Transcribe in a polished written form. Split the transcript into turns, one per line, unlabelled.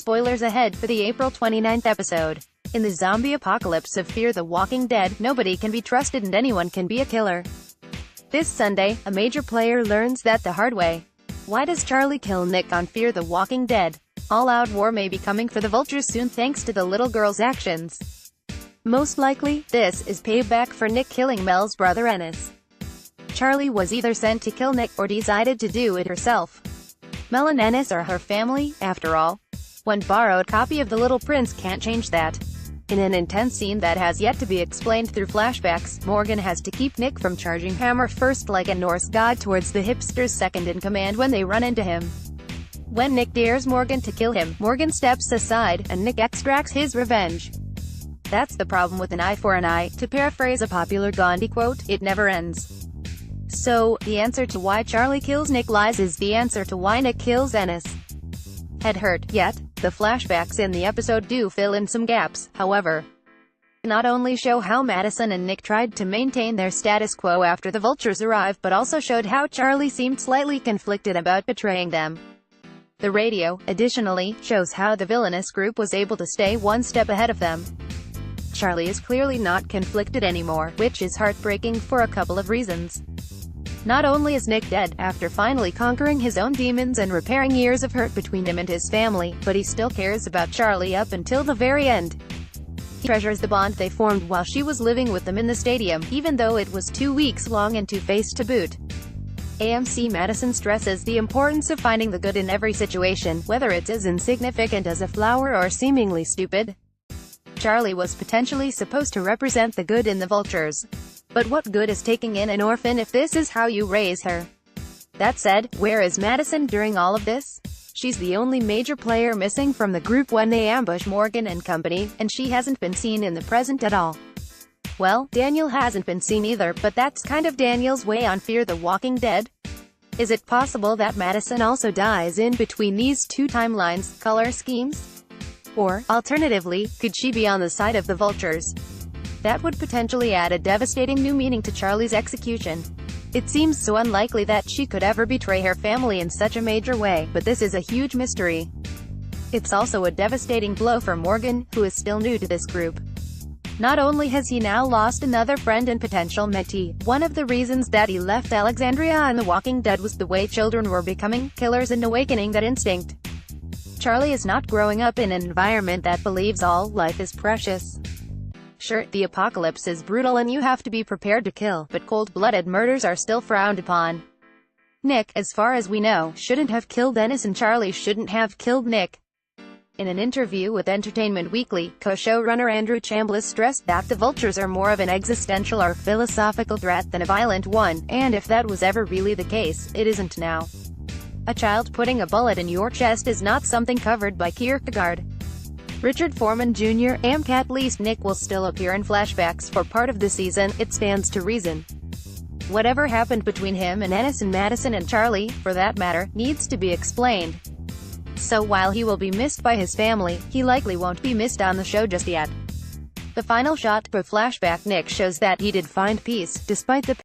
spoilers ahead for the April 29th episode. In the zombie apocalypse of Fear the Walking Dead, nobody can be trusted and anyone can be a killer. This Sunday, a major player learns that the hard way. Why does Charlie kill Nick on Fear the Walking Dead? All-out war may be coming for the Vultures soon thanks to the little girl's actions. Most likely, this is payback for Nick killing Mel's brother Ennis. Charlie was either sent to kill Nick or decided to do it herself. Mel and Ennis are her family, after all. One borrowed copy of The Little Prince can't change that. In an intense scene that has yet to be explained through flashbacks, Morgan has to keep Nick from charging hammer first like a Norse god towards the hipster's second-in-command when they run into him. When Nick dares Morgan to kill him, Morgan steps aside, and Nick extracts his revenge. That's the problem with an eye for an eye. To paraphrase a popular Gandhi quote, it never ends. So, the answer to why Charlie kills Nick lies is the answer to why Nick kills Ennis. Head hurt, yet, the flashbacks in the episode do fill in some gaps, however. Not only show how Madison and Nick tried to maintain their status quo after the Vultures arrived but also showed how Charlie seemed slightly conflicted about betraying them. The radio, additionally, shows how the villainous group was able to stay one step ahead of them. Charlie is clearly not conflicted anymore, which is heartbreaking for a couple of reasons. Not only is Nick dead, after finally conquering his own demons and repairing years of hurt between him and his family, but he still cares about Charlie up until the very end. He treasures the bond they formed while she was living with them in the stadium, even though it was 2 weeks long and two-faced to boot. AMC Madison stresses the importance of finding the good in every situation, whether it's as insignificant as a flower or seemingly stupid. Charlie was potentially supposed to represent the good in the Vultures. But what good is taking in an orphan if this is how you raise her? That said, where is Madison during all of this? She's the only major player missing from the group when they ambush Morgan and company, and she hasn't been seen in the present at all. Well, Daniel hasn't been seen either, but that's kind of Daniel's way on Fear the Walking Dead. Is it possible that Madison also dies in between these two timelines, color schemes? Or, alternatively, could she be on the side of the Vultures? That would potentially add a devastating new meaning to Charlie's execution. It seems so unlikely that she could ever betray her family in such a major way, but this is a huge mystery. It's also a devastating blow for Morgan, who is still new to this group. Not only has he now lost another friend and potential mentee, one of the reasons that he left Alexandria and The Walking Dead was the way children were becoming killers and awakening that instinct. Charlie is not growing up in an environment that believes all life is precious. Sure, the apocalypse is brutal and you have to be prepared to kill, but cold-blooded murders are still frowned upon. Nick, as far as we know, shouldn't have killed Ennis and Charlie shouldn't have killed Nick. In an interview with Entertainment Weekly, co-showrunner Andrew Chambliss stressed that the Vultures are more of an existential or philosophical threat than a violent one, and if that was ever really the case, it isn't now. A child putting a bullet in your chest is not something covered by Kierkegaard. Richard Foreman Jr. At least Nick will still appear in flashbacks for part of the season, it stands to reason. Whatever happened between him and Ennis and Madison and Charlie, for that matter, needs to be explained. So while he will be missed by his family, he likely won't be missed on the show just yet. The final shot of flashback Nick shows that he did find peace, despite the